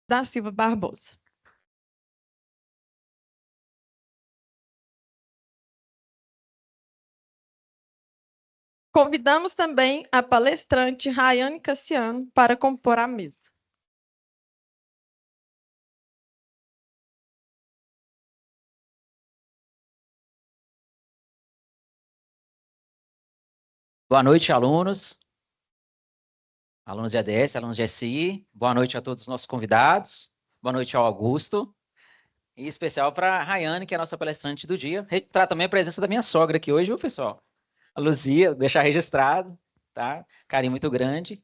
da Silva Barbosa. Convidamos também a palestrante Rayane Cassiano para compor a mesa. Boa noite, alunos, alunos de ADS, alunos de SI. Boa noite a todos os nossos convidados. Boa noite ao Augusto. Em especial para a Rayane, que é a nossa palestrante do dia. Registrar também a presença da minha sogra aqui hoje, viu, pessoal? A Luzia, deixar registrado, tá? Carinho muito grande.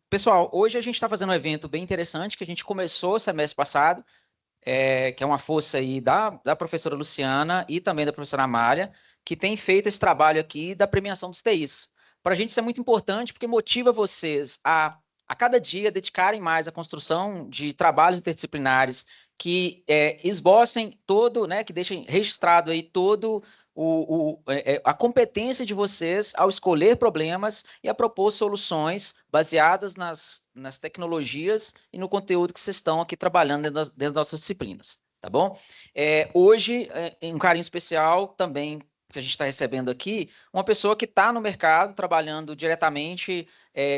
Pessoal, hoje a gente está fazendo um evento bem interessante que a gente começou semestre passado, que é uma força aí da professora Luciana e também da professora Amália, que tem feito esse trabalho aqui da premiação dos TIs. Para a gente isso é muito importante porque motiva vocês a cada dia dedicarem mais à construção de trabalhos interdisciplinares que esbocem todo, né, que deixem registrado aí todo a competência de vocês ao escolher problemas e a propor soluções baseadas nas tecnologias e no conteúdo que vocês estão aqui trabalhando dentro das nossas disciplinas, tá bom? Hoje, em um carinho especial também que a gente está recebendo aqui, uma pessoa que está no mercado trabalhando diretamente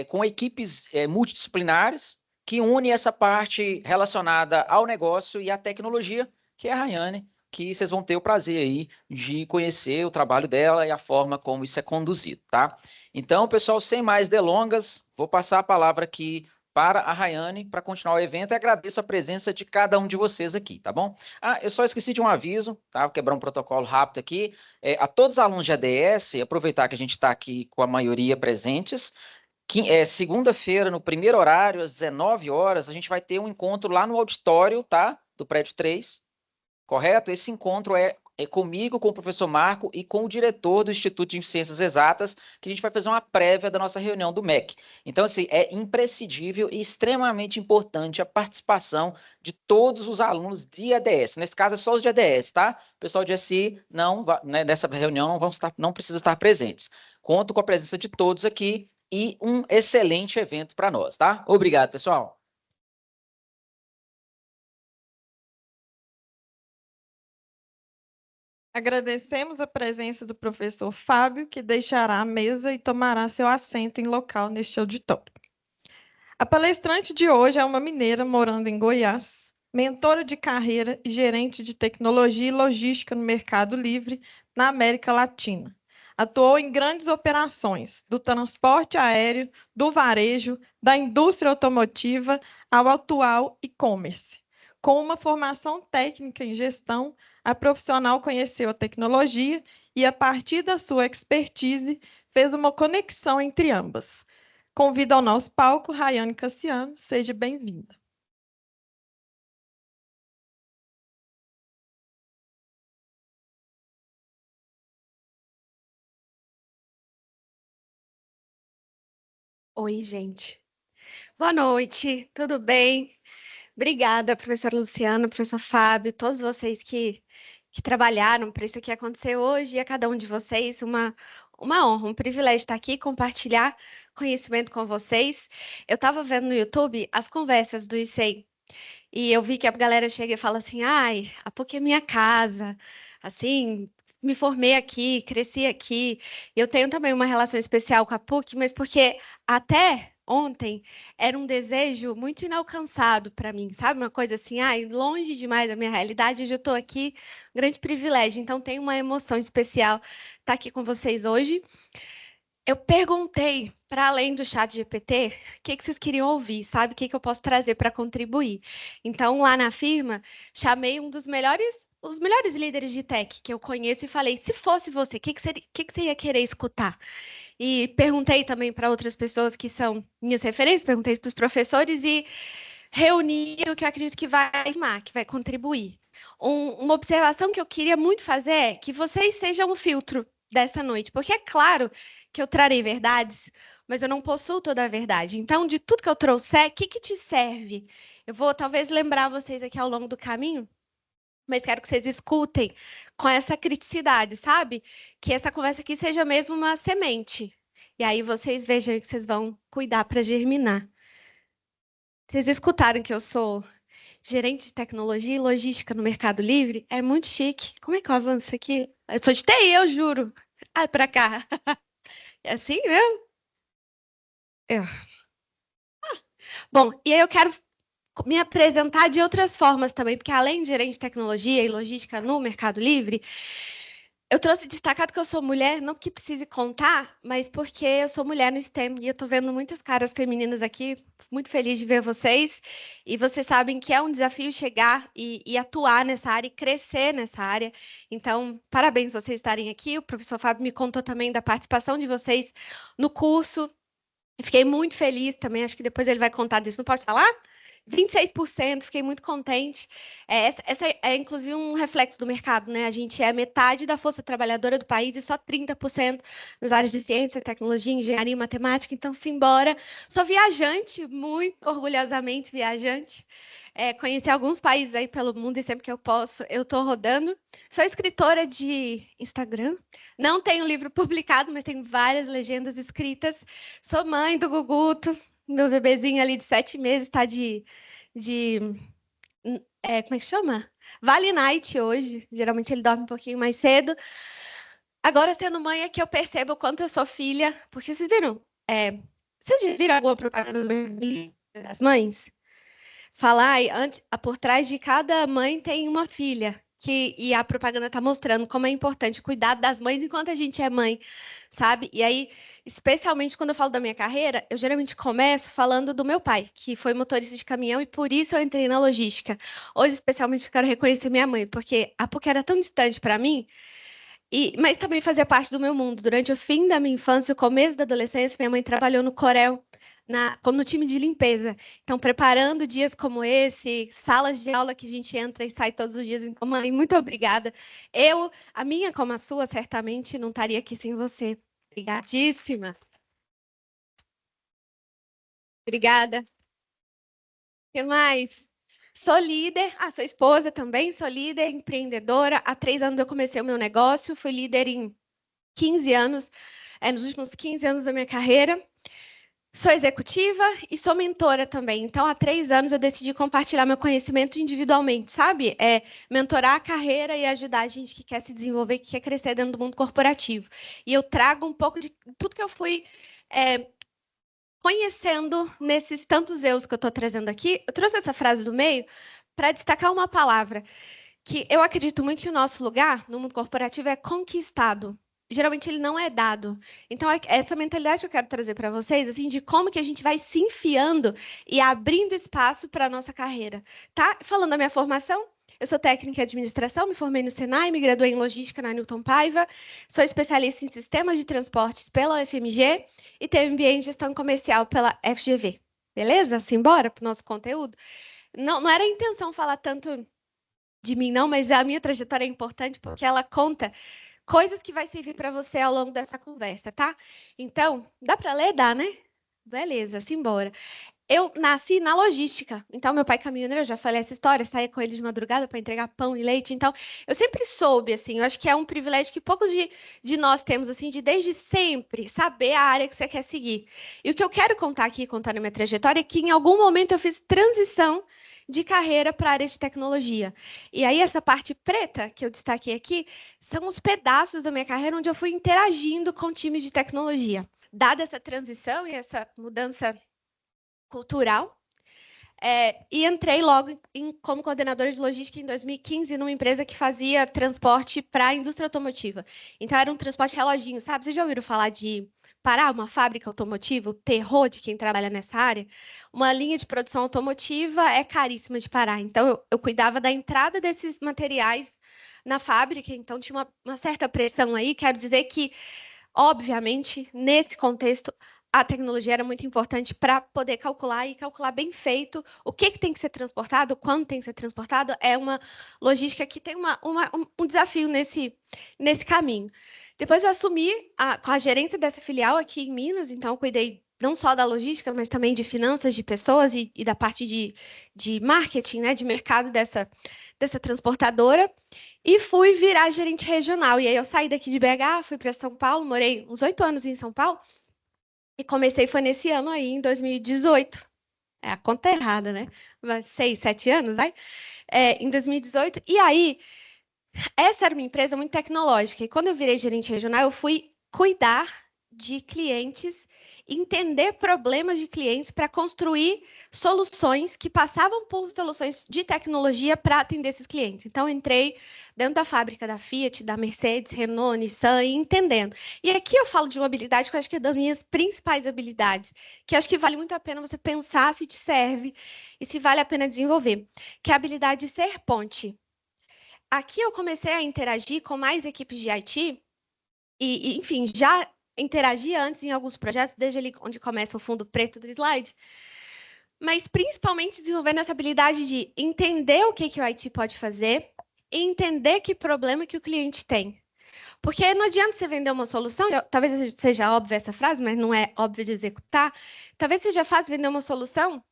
com equipes multidisciplinares que une essa parte relacionada ao negócio e à tecnologia, que é a Rayane, que vocês vão ter o prazer aí de conhecer o trabalho dela e a forma como isso é conduzido, tá? Então, pessoal, sem mais delongas, vou passar a palavra aqui para a Rayane para continuar o evento e agradeço a presença de cada um de vocês aqui, tá bom? Ah, eu só esqueci de um aviso, tá? Vou quebrar um protocolo rápido aqui. A todos os alunos de ADS, aproveitar que a gente está aqui com a maioria presentes, segunda-feira, no primeiro horário, às 19 horas, a gente vai ter um encontro lá no auditório, tá? Do prédio 3, correto? Esse encontro é comigo, com o professor Marco e com o diretor do Instituto de Ciências Exatas, que a gente vai fazer uma prévia da nossa reunião do MEC. Então, assim, é imprescindível e extremamente importante a participação de todos os alunos de ADS. Nesse caso, é só os de ADS, tá? O pessoal de SI, não, né, nessa reunião não precisa estar presentes. Conto com a presença de todos aqui e um excelente evento para nós, tá? Obrigado, pessoal. Agradecemos a presença do professor Fábio, que deixará a mesa e tomará seu assento em local neste auditório. A palestrante de hoje é uma mineira morando em Goiás, mentora de carreira e gerente de tecnologia e logística no Mercado Livre na América Latina. Atuou em grandes operações do transporte aéreo, do varejo, da indústria automotiva ao atual e-commerce. Com uma formação técnica em gestão, a profissional conheceu a tecnologia e, a partir da sua expertise, fez uma conexão entre ambas. Convido ao nosso palco Rayane Cassiano. Seja bem-vinda. Oi, gente. Boa noite, tudo bem? Obrigada, professor Luciano, professor Fábio, todos vocês que trabalharam para isso aqui acontecer hoje e a cada um de vocês, uma honra, um privilégio estar aqui e compartilhar conhecimento com vocês. Eu estava vendo no YouTube as conversas do ICEI e eu vi que a galera chega e fala assim, ai, a PUC é minha casa, assim, me formei aqui, cresci aqui. Eu tenho também uma relação especial com a PUC, mas porque até ontem era um desejo muito inalcançado para mim, sabe? Uma coisa assim, ai, longe demais da minha realidade, hoje eu estou aqui, um grande privilégio. Então, tem uma emoção especial estar aqui com vocês hoje. Eu perguntei, para além do chat GPT, o que vocês queriam ouvir, sabe? O que eu posso trazer para contribuir. Então, lá na firma, chamei um dos os melhores líderes de tech que eu conheço e falei, se fosse você, o que você ia querer escutar? E perguntei também para outras pessoas que são minhas referências, perguntei para os professores e reuni o que eu acredito que vai somar, que vai contribuir. Uma observação que eu queria muito fazer é que vocês sejam o filtro dessa noite, porque é claro que eu trarei verdades, mas eu não possuo toda a verdade. Então, de tudo que eu trouxer, o que te serve? Eu vou talvez lembrar vocês aqui ao longo do caminho, mas quero que vocês escutem com essa criticidade, sabe? Que essa conversa aqui seja mesmo uma semente. E aí vocês vejam que vocês vão cuidar para germinar. Vocês escutaram que eu sou gerente de tecnologia e logística no Mercado Livre? É muito chique. Como é que eu avanço aqui? Eu sou de TI, eu juro. Ai, pra cá. É assim mesmo? Eu. Bom, e aí eu quero me apresentar de outras formas também, porque além de gerente de tecnologia e logística no Mercado Livre, eu trouxe destacado que eu sou mulher, não que precise contar, mas porque eu sou mulher no STEM e eu estou vendo muitas caras femininas aqui, muito feliz de ver vocês. E vocês sabem que é um desafio chegar e atuar nessa área e crescer nessa área. Então, parabéns vocês estarem aqui. O professor Fábio me contou também da participação de vocês no curso. Fiquei muito feliz também, acho que depois ele vai contar disso. Não pode falar? 26%, fiquei muito contente. Essa é, inclusive, um reflexo do mercado, né? A gente é metade da força trabalhadora do país e só 30% nas áreas de ciência, tecnologia, engenharia e matemática. Então, simbora. Sou viajante, muito orgulhosamente viajante. Conheci alguns países aí pelo mundo e sempre que eu posso, eu estou rodando. Sou escritora de Instagram. Não tenho livro publicado, mas tenho várias legendas escritas. Sou mãe do Guguto, meu bebezinho ali de 7 meses está de como é que chama? Vale Night hoje. Geralmente ele dorme um pouquinho mais cedo. Agora, sendo mãe, é que eu percebo o quanto eu sou filha. Porque vocês viram? Vocês já viram alguma propaganda das mães? Falar, por trás de cada mãe tem uma filha. E a propaganda está mostrando como é importante cuidar das mães enquanto a gente é mãe, sabe? E aí, especialmente quando eu falo da minha carreira, eu geralmente começo falando do meu pai, que foi motorista de caminhão e por isso eu entrei na logística. Hoje, especialmente, eu quero reconhecer minha mãe, porque a PUC era tão distante para mim, mas também fazia parte do meu mundo. Durante o fim da minha infância e o começo da adolescência, minha mãe trabalhou no Corel, no time de limpeza. Então, preparando dias como esse, salas de aula que a gente entra e sai todos os dias. Então, mãe, muito obrigada. A minha como a sua, certamente não estaria aqui sem você. Obrigadíssima. Obrigada. O que mais? Sou líder, sou esposa também, sou líder, empreendedora. Há 3 anos eu comecei o meu negócio, fui líder em 15 anos, nos últimos 15 anos da minha carreira. Sou executiva e sou mentora também. Então, há 3 anos eu decidi compartilhar meu conhecimento individualmente, sabe? Mentorar a carreira e ajudar a gente que quer se desenvolver, que quer crescer dentro do mundo corporativo. E eu trago um pouco de tudo que eu fui conhecendo nesses tantos eus que eu estou trazendo aqui. Eu trouxe essa frase do meio para destacar uma palavra que eu acredito muito que o nosso lugar no mundo corporativo é conquistado. Geralmente ele não é dado. Então, essa mentalidade que eu quero trazer para vocês, assim, de como que a gente vai se enfiando e abrindo espaço para a nossa carreira. Tá? Falando da minha formação, eu sou técnica em administração, me formei no Senai, me graduei em logística na Newton Paiva, sou especialista em sistemas de transportes pela UFMG e tenho MBA em gestão comercial pela FGV. Beleza? Simbora para o nosso conteúdo? Não era a intenção falar tanto de mim, não, mas a minha trajetória é importante porque ela conta coisas que vai servir para você ao longo dessa conversa, tá? Então, dá para ler? Dá, né? Beleza, simbora. Eu nasci na logística, então meu pai caminhoneiro, eu já falei essa história, saía com ele de madrugada para entregar pão e leite, então eu sempre soube, assim, eu acho que é um privilégio que poucos de nós temos, assim, de desde sempre saber a área que você quer seguir. E o que eu quero contar aqui, contando a minha trajetória, é que em algum momento eu fiz transição de carreira para a área de tecnologia. E aí essa parte preta que eu destaquei aqui são os pedaços da minha carreira onde eu fui interagindo com times de tecnologia. Dada essa transição e essa mudança cultural, e entrei logo como coordenadora de logística em 2015 numa empresa que fazia transporte para a indústria automotiva. Então, era um transporte reloginho, sabe? Vocês já ouviram falar de parar uma fábrica automotiva, o terror de quem trabalha nessa área? Uma linha de produção automotiva é caríssima de parar. Então, eu cuidava da entrada desses materiais na fábrica, então tinha uma certa pressão aí. Quero dizer que, obviamente, nesse contexto, a tecnologia era muito importante para poder calcular e calcular bem feito o que tem que ser transportado, quando tem que ser transportado. É uma logística que tem um desafio nesse caminho. Depois eu assumi com a gerência dessa filial aqui em Minas, então eu cuidei não só da logística, mas também de finanças, de pessoas e da parte de marketing, né, de mercado dessa transportadora. E fui virar gerente regional. E aí eu saí daqui de BH, fui para São Paulo, morei uns 8 anos em São Paulo. E comecei foi nesse ano aí, em 2018. é a conta errada, né? Mas 6, 7 anos, vai? Em 2018. E aí, essa era uma empresa muito tecnológica. E quando eu virei gerente regional, eu fui cuidar de clientes, entender problemas de clientes para construir soluções que passavam por soluções de tecnologia para atender esses clientes. Então, eu entrei dentro da fábrica da Fiat, da Mercedes, Renault, Nissan, e entendendo. E aqui eu falo de uma habilidade que eu acho que é das minhas principais habilidades, que eu acho que vale muito a pena você pensar se te serve e se vale a pena desenvolver, que é a habilidade de ser ponte. Aqui eu comecei a interagir com mais equipes de IT enfim, já interagi antes em alguns projetos, desde ali onde começa o fundo preto do slide, mas principalmente desenvolvendo essa habilidade de entender o que o IT pode fazer e entender que problema que o cliente tem. Porque não adianta você vender uma solução, talvez seja óbvia essa frase, mas não é óbvio de executar, talvez seja fácil vender uma solução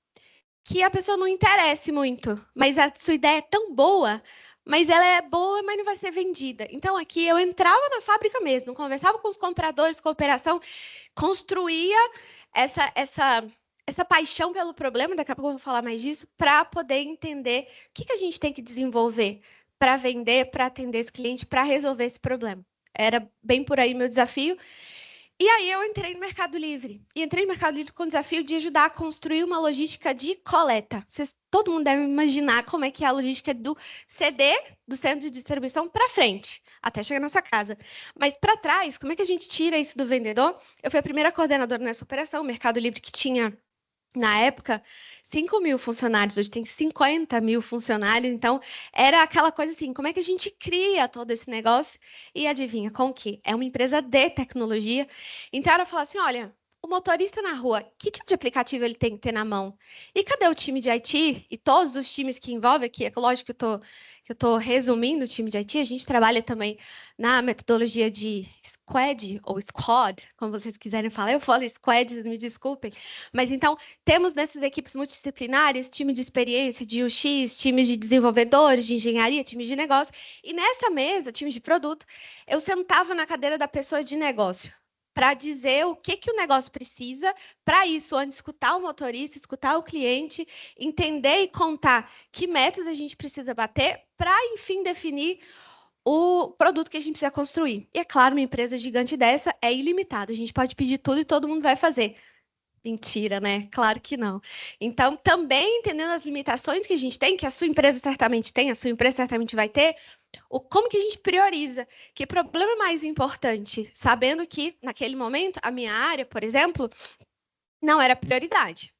que a pessoa não interesse muito, mas a sua ideia é tão boa, mas ela é boa, mas não vai ser vendida. Então, aqui eu entrava na fábrica mesmo, conversava com os compradores, com a operação, construía essa paixão pelo problema, daqui a pouco eu vou falar mais disso, para poder entender o que a gente tem que desenvolver para vender, para atender esse cliente, para resolver esse problema. Era bem por aí meu desafio. E aí eu entrei no Mercado Livre. E entrei no Mercado Livre com o desafio de ajudar a construir uma logística de coleta. Todo mundo deve imaginar como é que é a logística do CD, do centro de distribuição, para frente, até chegar na sua casa. Mas para trás, como é que a gente tira isso do vendedor? Eu fui a primeira coordenadora nessa operação, o Mercado Livre que tinha na época, 5.000 funcionários, hoje tem 50.000 funcionários, então era aquela coisa assim, como é que a gente cria todo esse negócio? E adivinha, com o quê? É uma empresa de tecnologia, então era falar assim, olha, o motorista na rua, que tipo de aplicativo ele tem que ter na mão? E cadê o time de IT? E todos os times que envolvem aqui, é lógico que eu tô resumindo o time de IT, a gente trabalha também na metodologia de squad, ou squad, como vocês quiserem falar, eu falo squad, vocês me desculpem, mas então, temos nessas equipes multidisciplinares, time de experiência, de UX, times de desenvolvedores, de engenharia, times de negócio. E nessa mesa, time de produto, eu sentava na cadeira da pessoa de negócio para dizer o que o negócio precisa. Para isso, antes de escutar o motorista, escutar o cliente, entender e contar que metas a gente precisa bater para, enfim, definir o produto que a gente precisa construir. E, é claro, uma empresa gigante dessa é ilimitada. A gente pode pedir tudo e todo mundo vai fazer. Mentira, né? Claro que não. Então, também entendendo as limitações que a gente tem, que a sua empresa certamente tem, a sua empresa certamente vai ter, como que a gente prioriza? Que problema é mais importante? Sabendo que, naquele momento, a minha área, por exemplo, não era prioridade.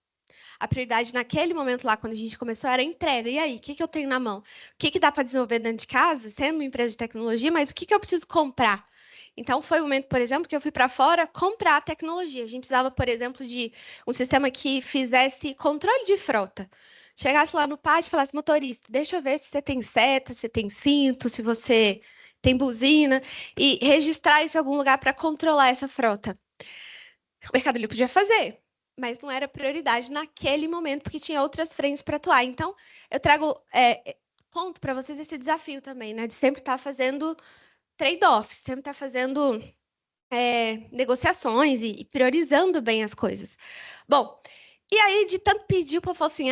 A prioridade naquele momento lá, quando a gente começou, era a entrega. E aí, o que eu tenho na mão? O que dá para desenvolver dentro de casa, sendo uma empresa de tecnologia, mas o que eu preciso comprar? Então, foi o momento, por exemplo, que eu fui para fora comprar tecnologia. A gente precisava, por exemplo, de um sistema que fizesse controle de frota. Chegasse lá no pátio e falasse, motorista, deixa eu ver se você tem seta, se tem cinto, se você tem buzina, e registrar isso em algum lugar para controlar essa frota. O Mercado Livre podia fazer, mas não era prioridade naquele momento, porque tinha outras frentes para atuar. Então, eu conto para vocês esse desafio também, né? De sempre estar fazendo trade-offs, sempre estar fazendo negociações e priorizando bem as coisas. Bom, e aí, de tanto pedir, o povo falou assim,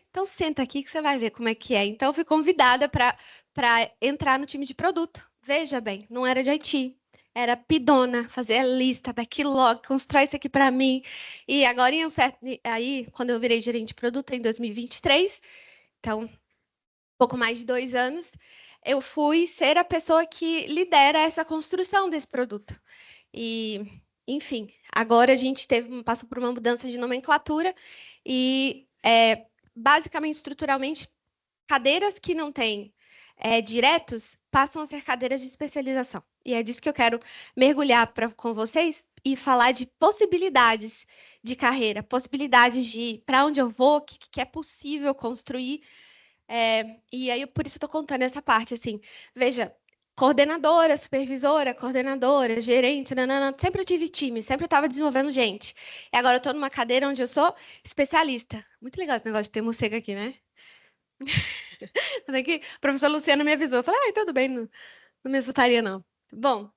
então senta aqui que você vai ver como é que é. Então, eu fui convidada para entrar no time de produto. Veja bem, não era de IT. Era pidona, fazer a lista, backlog, constrói isso aqui para mim. E agora, aí, quando eu virei gerente de produto em 2023, então, pouco mais de 2 anos, eu fui ser a pessoa que lidera essa construção desse produto. E, enfim, agora a gente passou por uma mudança de nomenclatura e, basicamente, estruturalmente, cadeiras que não têm diretos passam a ser cadeiras de especialização. E é disso que eu quero mergulhar com vocês e falar de possibilidades de carreira, possibilidades de para onde eu vou, o que é possível construir. E aí, por isso, estou contando essa parte, assim, veja, coordenadora, supervisora, gerente, nanana, sempre eu tive time, sempre eu estava desenvolvendo gente. E agora eu estou numa cadeira onde eu sou especialista. Muito legal esse negócio de ter morcego aqui, né? Aqui, o professor Luciano me avisou. Eu falei, tudo bem, não me assustaria, não. Bom,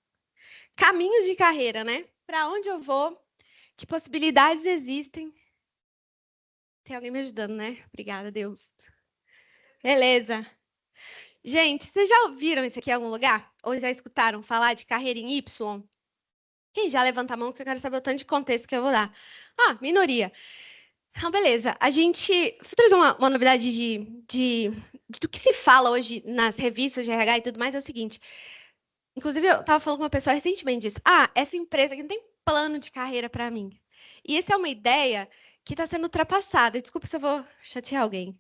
caminhos de carreira, né? Para onde eu vou? Que possibilidades existem? Tem alguém me ajudando, né? Obrigada, Deus. Beleza. Gente, vocês já ouviram isso aqui em algum lugar? Ou já escutaram falar de carreira em Y? Quem já levanta a mão que eu quero saber o tanto de contexto que eu vou dar. Ah, minoria. Então, beleza. Vou trazer uma novidade do que se fala hoje nas revistas de RH e tudo mais, é o seguinte. Inclusive, eu estava falando com uma pessoa recentemente disso. Ah, essa empresa aqui não tem plano de carreira para mim. E essa é uma ideia que está sendo ultrapassada. Desculpa se eu vou chatear alguém.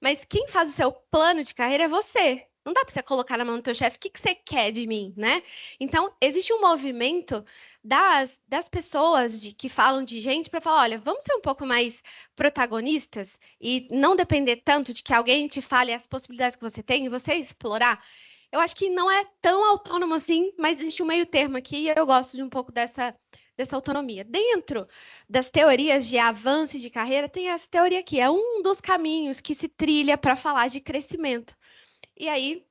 Mas quem faz o seu plano de carreira é você. Não dá para você colocar na mão do teu chefe o que você quer de mim, né? Então, existe um movimento das pessoas que falam de gente para falar, olha, vamos ser um pouco mais protagonistas e não depender tanto de que alguém te fale as possibilidades que você tem e você explorar. Eu acho que não é tão autônomo assim, mas existe um meio termo aqui e eu gosto de um pouco dessa autonomia. Dentro das teorias de avanço e de carreira, tem essa teoria aqui. É um dos caminhos que se trilha para falar de crescimento. E aí,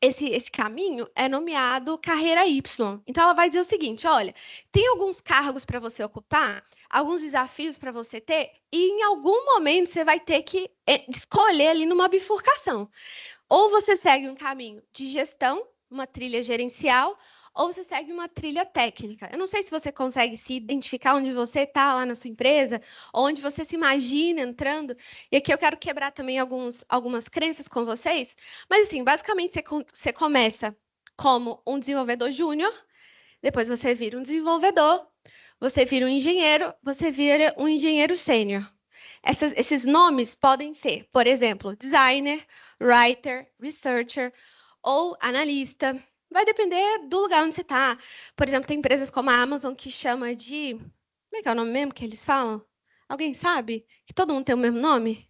esse caminho é nomeado carreira Y. Então, ela vai dizer o seguinte, olha, tem alguns cargos para você ocupar, alguns desafios para você ter, e em algum momento você vai ter que escolher ali numa bifurcação. Ou você segue um caminho de gestão, uma trilha gerencial, ou você segue uma trilha técnica. Eu não sei se você consegue se identificar onde você está lá na sua empresa, onde você se imagina entrando. E aqui eu quero quebrar também algumas crenças com vocês. Mas, assim, basicamente, você começa como um desenvolvedor júnior, depois você vira um desenvolvedor, você vira um engenheiro, você vira um engenheiro sênior. Esses nomes podem ser, por exemplo, designer, writer, researcher ou analista. Vai depender do lugar onde você está. Por exemplo, tem empresas como a Amazon que chama de... Como é que é o nome mesmo que eles falam? Alguém sabe? Que todo mundo tem o mesmo nome?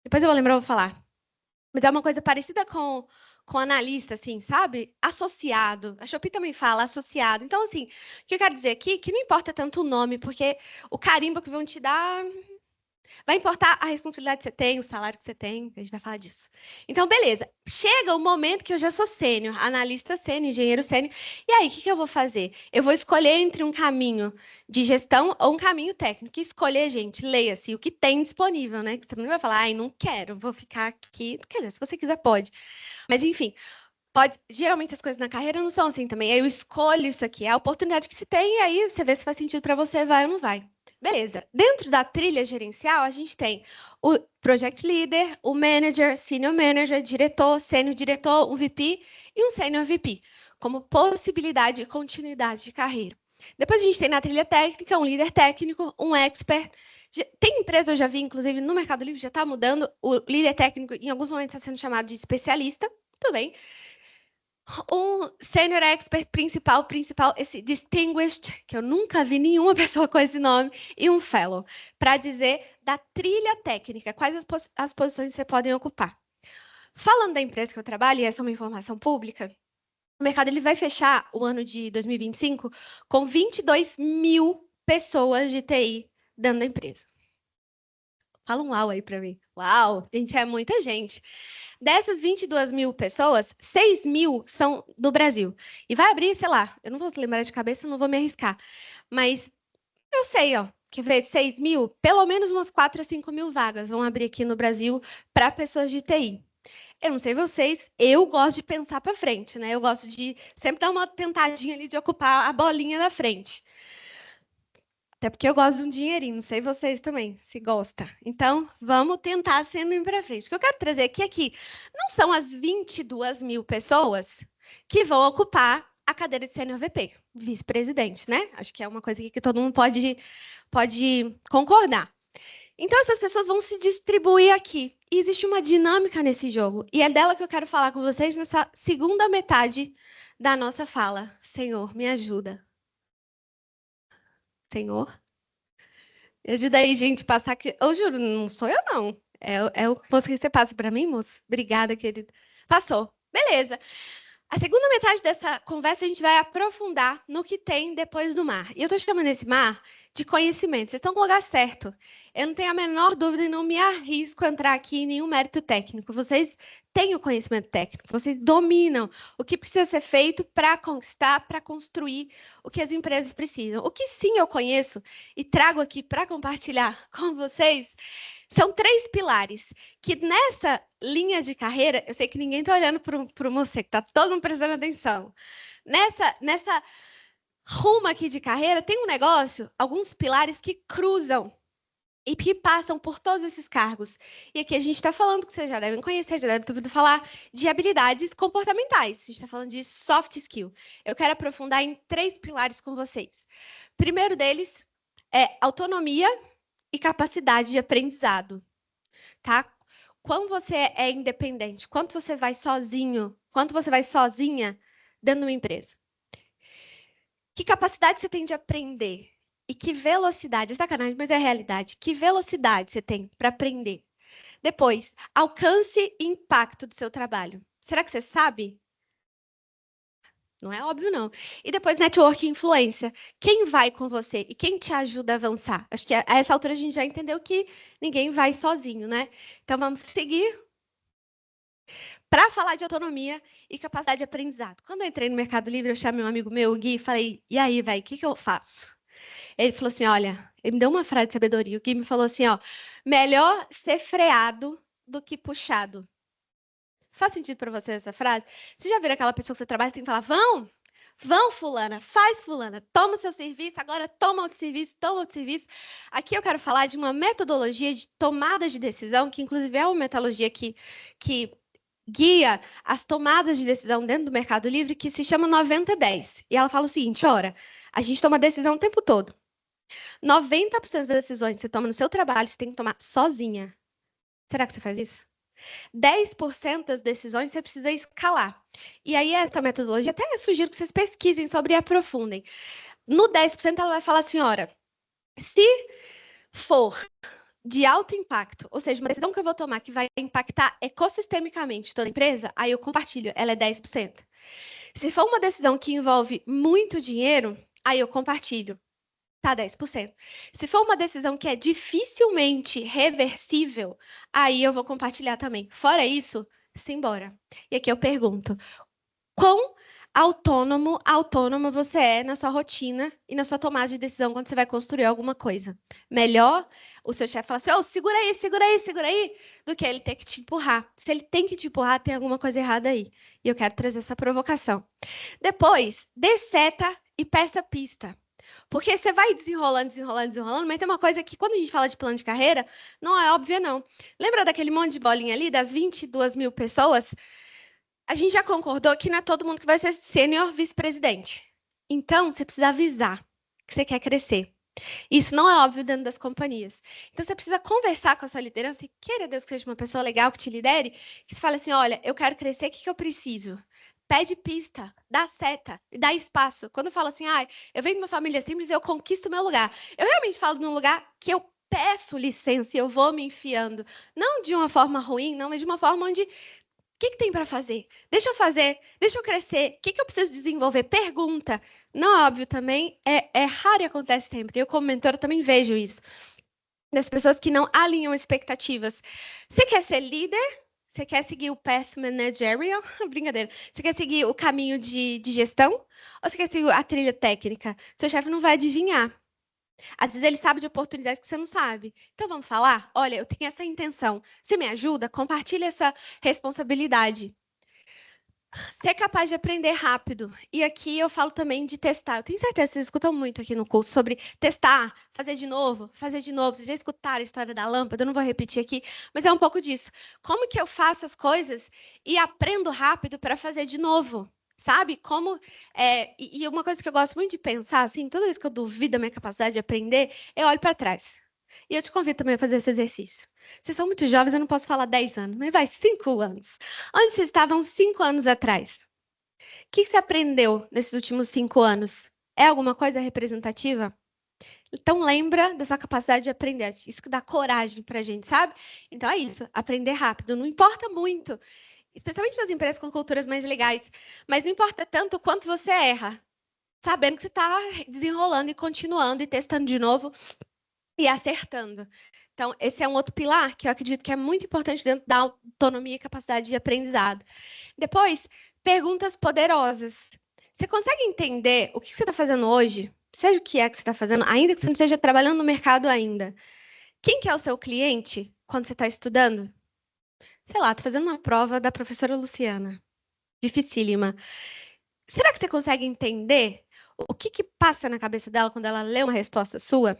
Depois eu vou lembrar, eu vou falar. Mas é uma coisa parecida com analista, assim, sabe? Associado. A Shopee também fala associado. Então, assim, o que eu quero dizer aqui que não importa tanto o nome, porque o carimbo que vão te dar vai importar a responsabilidade que você tem, o salário que você tem, a gente vai falar disso. Então, beleza. Chega o momento que eu já sou sênior, analista sênior, engenheiro sênior. E aí, o que eu vou fazer? Eu vou escolher entre um caminho de gestão ou um caminho técnico. E escolher, gente, leia-se o que tem disponível, né? Que você não vai falar, ai, não quero, vou ficar aqui. Quer dizer, se você quiser, pode. Mas, enfim, geralmente as coisas na carreira não são assim também. Aí eu escolho isso aqui, é a oportunidade que se tem, e aí você vê se faz sentido para você, vai ou não vai. Beleza. Dentro da trilha gerencial, a gente tem o project leader, o manager, senior manager, diretor, sênior diretor, um VP e um sênior VP, como possibilidade de continuidade de carreira. Depois a gente tem na trilha técnica um líder técnico, um expert. Tem empresa, eu já vi, inclusive, no Mercado Livre, já está mudando. O líder técnico, em alguns momentos, está sendo chamado de especialista. Tudo bem. Um senior expert principal, esse distinguished, que eu nunca vi nenhuma pessoa com esse nome, e um fellow, para dizer da trilha técnica, quais as posições que você podem ocupar. Falando da empresa que eu trabalho, e essa é uma informação pública, o mercado ele vai fechar o ano de 2025 com 22 mil pessoas de TI dentro da empresa. Fala um uau aí para mim. Uau, gente, é muita gente. Dessas 22 mil pessoas, 6 mil são do Brasil. E vai abrir, sei lá, eu não vou lembrar de cabeça, não vou me arriscar. Mas eu sei, ó, quer ver, 6 mil, pelo menos umas 4 a 5 mil vagas vão abrir aqui no Brasil para pessoas de TI. Eu não sei vocês, eu gosto de pensar para frente, né? Eu gosto de sempre dar uma tentadinha ali de ocupar a bolinha da frente. Até porque eu gosto de um dinheirinho, não sei vocês também, se gosta. Então, vamos tentar sendo indo para frente. O que eu quero trazer aqui não são as 22 mil pessoas que vão ocupar a cadeira de sênior VP, vice-presidente, né? Acho que é uma coisa que todo mundo pode concordar. Então, essas pessoas vão se distribuir aqui. E existe uma dinâmica nesse jogo. E é dela que eu quero falar com vocês nessa segunda metade da nossa fala. Senhor, me ajuda. Senhor? Me ajuda aí, gente, passar aqui. Eu juro, não sou eu, não. É o posto que você passa para mim, moço? Obrigada, querido. Passou. Beleza. A segunda metade dessa conversa, a gente vai aprofundar no que tem depois do mar. E eu estou chamando esse mar de conhecimento. Vocês estão no lugar certo. Eu não tenho a menor dúvida e não me arrisco a entrar aqui em nenhum mérito técnico. Vocês têm o conhecimento técnico, vocês dominam o que precisa ser feito para conquistar, para construir o que as empresas precisam. O que sim eu conheço e trago aqui para compartilhar com vocês são 3 pilares que nessa linha de carreira, eu sei que ninguém está olhando para você, que está todo mundo prestando atenção. Nessa rumo aqui de carreira, tem um negócio, alguns pilares que cruzam e que passam por todos esses cargos. E aqui a gente está falando, que vocês já devem conhecer, já devem ter ouvido falar, de habilidades comportamentais. A gente está falando de soft skill. Eu quero aprofundar em 3 pilares com vocês. O primeiro deles é autonomia e capacidade de aprendizado, tá? Quando você é independente, quanto você vai sozinho, quanto você vai sozinha dentro de uma empresa. Que capacidade você tem de aprender? E que velocidade, é sacanagem, mas é a realidade. Que velocidade você tem para aprender? Depois, alcance e impacto do seu trabalho. Será que você sabe? Não é óbvio, não. E depois, network e influência. Quem vai com você e quem te ajuda a avançar? Acho que a essa altura a gente já entendeu que ninguém vai sozinho, né? Então, vamos seguir para falar de autonomia e capacidade de aprendizado. Quando eu entrei no Mercado Livre, eu chamei um amigo meu, o Gui, e falei, e aí, velho, o que eu faço? Ele falou assim, olha, ele me deu uma frase de sabedoria. O Gui me falou assim, ó, melhor ser freado do que puxado. Faz sentido para você essa frase? Você já viu aquela pessoa que você trabalha e tem que falar, vão, fulana, faz fulana, toma o seu serviço, agora toma outro serviço, toma outro serviço. Aqui eu quero falar de uma metodologia de tomada de decisão, que inclusive é uma metodologia que guia as tomadas de decisão dentro do Mercado Livre, que se chama 90-10. E ela fala o seguinte, ora, a gente toma decisão o tempo todo. 90% das decisões que você toma no seu trabalho, você tem que tomar sozinha. Será que você faz isso? 10% das decisões você precisa escalar. E aí, essa metodologia, até eu sugiro que vocês pesquisem sobre e aprofundem. No 10%, ela vai falar assim, ora, se for de alto impacto, ou seja, uma decisão que eu vou tomar que vai impactar ecossistemicamente toda a empresa, aí eu compartilho, ela é 10%. Se for uma decisão que envolve muito dinheiro, aí eu compartilho, tá 10%. Se for uma decisão que é dificilmente reversível, aí eu vou compartilhar também. Fora isso, simbora. E aqui eu pergunto, quão autônoma você é na sua rotina e na sua tomada de decisão quando você vai construir alguma coisa. Melhor o seu chefe falar assim, oh, segura aí, do que ele ter que te empurrar. Se ele tem que te empurrar, tem alguma coisa errada aí. E eu quero trazer essa provocação. Depois, dê seta e peça pista. Porque você vai desenrolando, mas tem uma coisa que, quando a gente fala de plano de carreira, não é óbvia, não. Lembra daquele monte de bolinha ali, das 22 mil pessoas? A gente já concordou que não é todo mundo que vai ser sênior vice-presidente. Então, você precisa avisar que você quer crescer. Isso não é óbvio dentro das companhias. Então, você precisa conversar com a sua liderança e queira Deus que seja uma pessoa legal que te lidere, que você fale assim, olha, eu quero crescer, o que eu preciso? Pede pista, dá seta, dá espaço. Quando eu falo assim, eu venho de uma família simples e eu conquisto o meu lugar. Eu realmente falo num lugar que eu peço licença e eu vou me enfiando. Não de uma forma ruim, não, mas de uma forma onde o que tem para fazer? Deixa eu fazer, deixa eu crescer. O que eu preciso desenvolver? Pergunta. Não é óbvio também, é raro e acontece sempre. Eu, como mentora, também vejo isso. Das pessoas que não alinham expectativas. Você quer ser líder? Você quer seguir o path managerial? Brincadeira. Você quer seguir o caminho de gestão? Ou você quer seguir a trilha técnica? Seu chefe não vai adivinhar. Às vezes ele sabe de oportunidades que você não sabe. Então vamos falar? Olha, eu tenho essa intenção. Você me ajuda? Compartilha essa responsabilidade. Ser capaz de aprender rápido. E aqui eu falo também de testar. Eu tenho certeza que vocês escutam muito aqui no curso sobre testar, fazer de novo, fazer de novo. Vocês já escutaram a história da lâmpada, eu não vou repetir aqui, mas é um pouco disso. Como que eu faço as coisas e aprendo rápido para fazer de novo? Sabe? Como e uma coisa que eu gosto muito de pensar, assim, toda vez que eu duvido da minha capacidade de aprender, eu olho para trás. E eu te convido também a fazer esse exercício. Vocês são muito jovens, eu não posso falar 10 anos, mas vai, 5 anos. Onde vocês estavam 5 anos atrás? O que você aprendeu nesses últimos 5 anos? É alguma coisa representativa? Então, lembra dessa capacidade de aprender. Isso que dá coragem para a gente, sabe? Então, é isso. Aprender rápido. Não importa muito especialmente nas empresas com culturas mais legais, mas não importa tanto quanto você erra, sabendo que você está desenrolando e continuando e testando de novo e acertando. Então, esse é um outro pilar que eu acredito que é muito importante dentro da autonomia e capacidade de aprendizado. Depois, perguntas poderosas. Você consegue entender o que você está fazendo hoje? Seja o que é que você está fazendo, ainda que você não esteja trabalhando no mercado ainda. Quem que é o seu cliente quando você está estudando? Sei lá, estou fazendo uma prova da professora Luciana. Dificílima. Será que você consegue entender o que passa na cabeça dela quando ela lê uma resposta sua?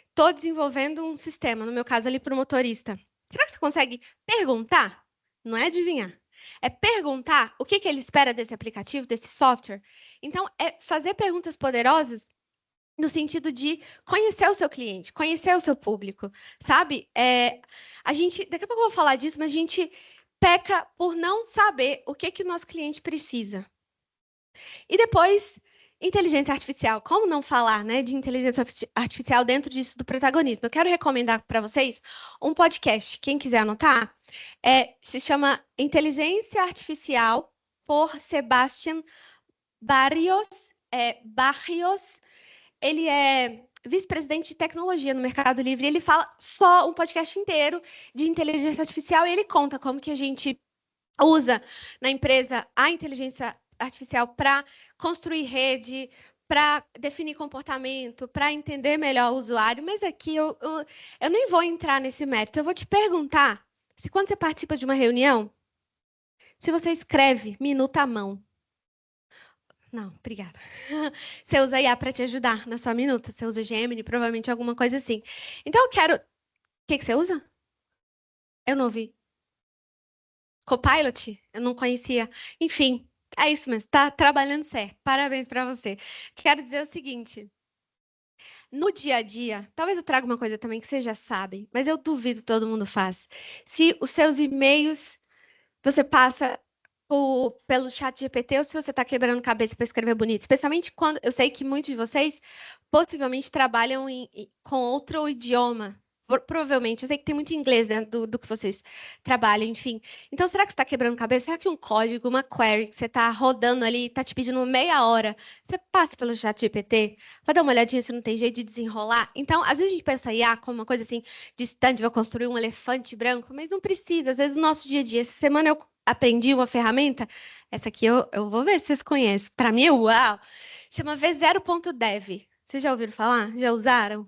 Estou desenvolvendo um sistema, no meu caso ali para o motorista. Será que você consegue perguntar? Não é adivinhar. É perguntar o que ele espera desse aplicativo, desse software. Então, é fazer perguntas poderosas no sentido de conhecer o seu cliente, conhecer o seu público, sabe? A gente, daqui a pouco eu vou falar disso, mas a gente peca por não saber o que o nosso cliente precisa. E depois, inteligência artificial. Como não falar, né, de inteligência artificial dentro disso do protagonismo? Eu quero recomendar para vocês um podcast. Quem quiser anotar, se chama Inteligência Artificial por Sebastian Barrios. Barrios. Ele é vice-presidente de tecnologia no Mercado Livre. Ele fala só um podcast inteiro de inteligência artificial e ele conta como que a gente usa na empresa a inteligência artificial para construir rede, para definir comportamento, para entender melhor o usuário. Mas aqui eu nem vou entrar nesse mérito. Eu vou te perguntar se quando você participa de uma reunião, se você escreve minuta à mão. Não, obrigada. Você usa IA para te ajudar na sua minuta. Você usa Gemini, provavelmente alguma coisa assim. Então, eu quero... O que você usa? Eu não ouvi. Copilot? Eu não conhecia. Enfim, é isso mesmo. Está trabalhando certo. Parabéns para você. Quero dizer o seguinte. No dia a dia, talvez eu traga uma coisa também que vocês já sabem, mas eu duvido todo mundo faz. Se os seus e-mails você passa pelo chat GPT ou se você está quebrando cabeça para escrever bonito. Especialmente quando eu sei que muitos de vocês possivelmente trabalham com outro idioma. Provavelmente, eu sei que tem muito inglês dentro do que vocês trabalham, enfim. Então, será que você está quebrando cabeça? Será que um código, uma query que você está rodando ali, está te pedindo meia hora, você passa pelo chat GPT para dar uma olhadinha se não tem jeito de desenrolar? Então, às vezes a gente pensa IA como uma coisa assim, distante, vai construir um elefante branco, mas não precisa. Às vezes, no nosso dia a dia, essa semana eu aprendi uma ferramenta, essa aqui eu vou ver se vocês conhecem. Para mim, uau! Chama V0.dev. Vocês já ouviram falar? Já usaram?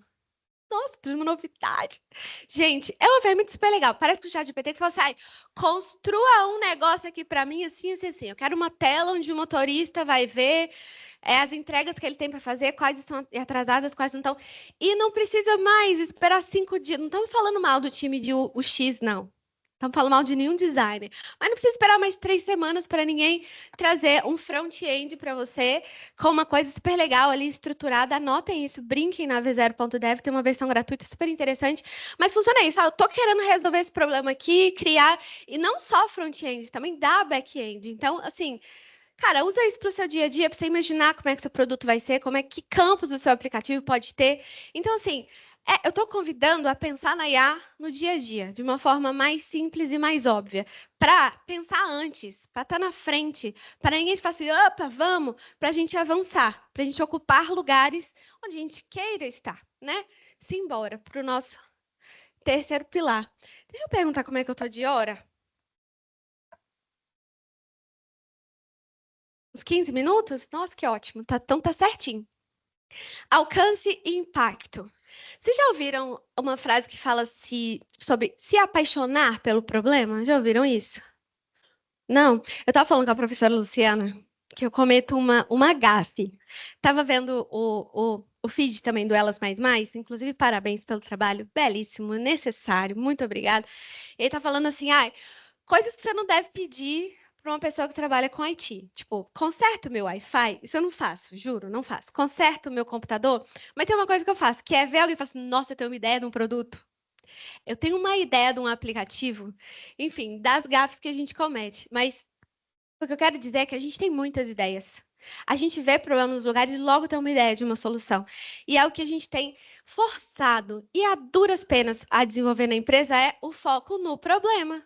Nossa, tudo uma novidade. Gente, é uma ferramenta super legal. Parece que o ChatGPT que você fala assim, construa um negócio aqui para mim, assim, assim, assim. Eu quero uma tela onde o motorista vai ver as entregas que ele tem para fazer, quais estão atrasadas, quais não estão. E não precisa mais esperar 5 dias. Não estamos falando mal do time de UX, não. Estamos falando mal de nenhum designer. Mas não precisa esperar mais 3 semanas para ninguém trazer um front-end para você com uma coisa super legal ali, estruturada. Anotem isso, brinquem na V0.dev, tem uma versão gratuita super interessante. Mas funciona isso, eu estou querendo resolver esse problema aqui, criar, e não só front-end, também dá back-end. Então, assim, cara, usa isso para o seu dia a dia, para você imaginar como é que seu produto vai ser, como é que campos do seu aplicativo pode ter. Então, assim, eu estou convidando a pensar na IA no dia a dia, de uma forma mais simples e mais óbvia, para pensar antes, para estar na frente, para ninguém falar assim, opa, vamos, para a gente avançar, para a gente ocupar lugares onde a gente queira estar, né? Simbora para o nosso terceiro pilar. Deixa eu perguntar como é que eu estou de hora. Uns 15 minutos? Nossa, que ótimo, então tá certinho. Alcance e impacto. Vocês já ouviram uma frase que fala sobre se apaixonar pelo problema? Já ouviram isso? Não? Eu estava falando com a professora Luciana que eu cometo uma gafe. Estava vendo o feed também do Elas Mais Mais, inclusive parabéns pelo trabalho, belíssimo, necessário, muito obrigada. Ele está falando assim, coisas que você não deve pedir para uma pessoa que trabalha com IT. Tipo, conserta o meu Wi-Fi. Isso eu não faço, juro, não faço. Conserta o meu computador. Mas tem uma coisa que eu faço, que é ver alguém e falar assim, nossa, eu tenho uma ideia de um produto. Eu tenho uma ideia de um aplicativo. Enfim, das gafes que a gente comete. Mas o que eu quero dizer é que a gente tem muitas ideias. A gente vê problemas nos lugares e logo tem uma ideia de uma solução. E é o que a gente tem forçado e a duras penas a desenvolver na empresa é o foco no problema.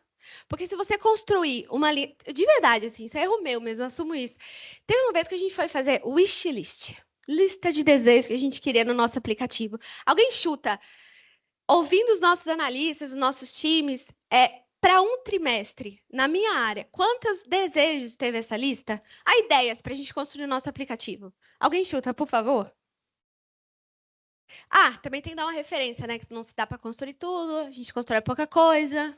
Porque se você construir uma lista... De verdade, assim, isso é erro meu mesmo, eu assumo isso. Teve uma vez que a gente foi fazer wishlist. Lista de desejos que a gente queria no nosso aplicativo. Alguém chuta, ouvindo os nossos analistas, os nossos times, para um trimestre, na minha área, quantos desejos teve essa lista? Há ideias para a gente construir o nosso aplicativo. Alguém chuta, por favor? Também tem que dar uma referência, né? Que não se dá para construir tudo, a gente constrói pouca coisa,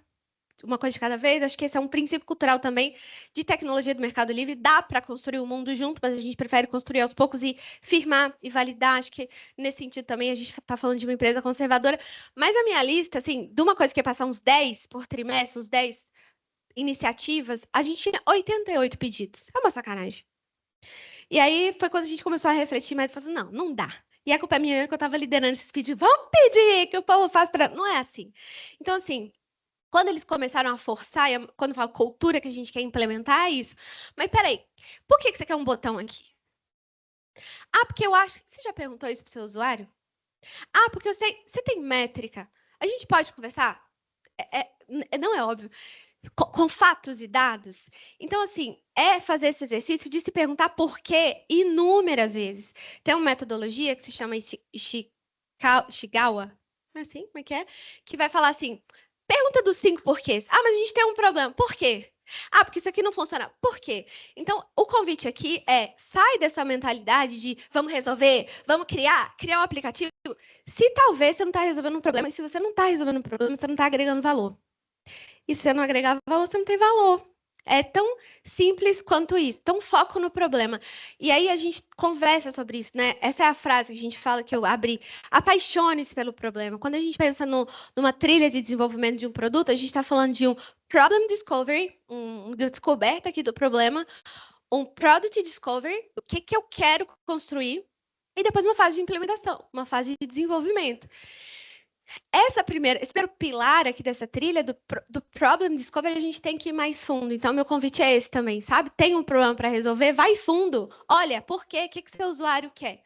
uma coisa de cada vez. Acho que esse é um princípio cultural também de tecnologia do Mercado Livre. Dá para construir o mundo junto, mas a gente prefere construir aos poucos e firmar e validar. Acho que nesse sentido também a gente está falando de uma empresa conservadora. Mas a minha lista, assim, de uma coisa que é passar uns 10 por trimestre, uns 10 iniciativas, a gente tinha 88 pedidos. É uma sacanagem. E aí foi quando a gente começou a refletir mais e falou assim, não dá. E a culpa é minha que eu estava liderando esses pedidos. Vamos pedir que o povo faz para... Não é assim. Então, assim, quando eles começaram a forçar, quando eu falo cultura que a gente quer implementar, é isso. Mas peraí, por que você quer um botão aqui? Porque eu acho... Você já perguntou isso para o seu usuário? Porque eu sei... Você tem métrica? A gente pode conversar? Não é óbvio. Com fatos e dados. Então, assim, fazer esse exercício de se perguntar por quê inúmeras vezes. Tem uma metodologia que se chama Ishigawa, assim, como é que é? Que vai falar assim, pergunta dos 5 porquês. Mas a gente tem um problema. Por quê? Porque isso aqui não funciona. Por quê? Então, o convite aqui sai dessa mentalidade de vamos resolver, vamos criar um aplicativo. Se talvez você não está resolvendo um problema, e se você não está resolvendo um problema, você não está agregando valor. E se você não agregar valor, você não tem valor. É tão simples quanto isso. Então, foco no problema. E aí a gente conversa sobre isso, né? Essa é a frase que a gente fala que eu abri. Apaixone-se pelo problema. Quando a gente pensa numa trilha de desenvolvimento de um produto, a gente está falando de um problem discovery, uma descoberta aqui do problema, um product discovery, o que eu quero construir, e depois uma fase de implementação, uma fase de desenvolvimento. Esse primeiro pilar aqui dessa trilha do Problem Discovery, a gente tem que ir mais fundo. Então, meu convite é esse também, sabe? Tem um problema para resolver, vai fundo. Olha, por quê? O que seu usuário quer?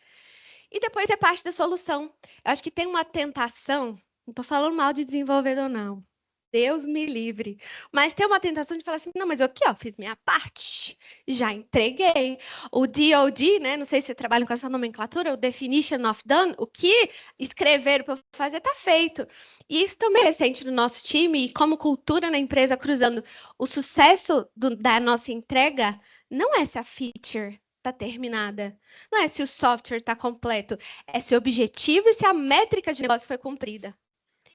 E depois é parte da solução. Eu acho que tem uma tentação, não estou falando mal de desenvolvedor, não. Deus me livre. Mas tem uma tentação de falar assim, não, mas eu aqui, fiz minha parte, já entreguei. O DOD, né? Não sei se você trabalha com essa nomenclatura, o Definition of Done, o que escreveram para fazer está feito. E isso também é recente no nosso time, e como cultura na empresa, cruzando o sucesso da nossa entrega, não é se a feature está terminada, não é se o software está completo, é se o objetivo e se a métrica de negócio foi cumprida.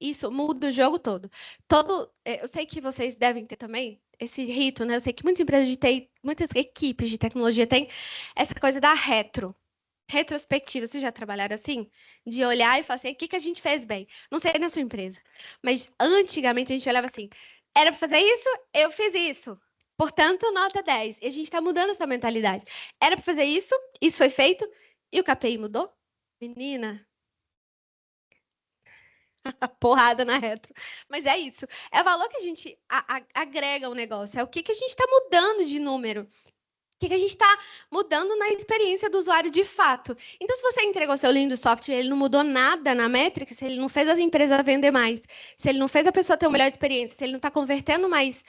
Isso muda o jogo todo. Eu sei que vocês devem ter também esse rito, né? Eu sei que muitas empresas de TI, muitas equipes de tecnologia têm essa coisa da retrospectiva. Vocês já trabalharam assim? De olhar e falar assim, o que a gente fez bem? Não sei na sua empresa, mas antigamente a gente olhava assim, era para fazer isso, eu fiz isso. Portanto, nota 10. E a gente está mudando essa mentalidade. Era para fazer isso foi feito, e o KPI mudou? Menina, porrada na retro. Mas é isso. É o valor que a gente agrega ao negócio. É o que a gente está mudando de número. O que a gente está mudando na experiência do usuário de fato. Então, se você entregou seu lindo software e ele não mudou nada na métrica, se ele não fez as empresas vender mais, se ele não fez a pessoa ter uma melhor experiência, se ele não está convertendo mais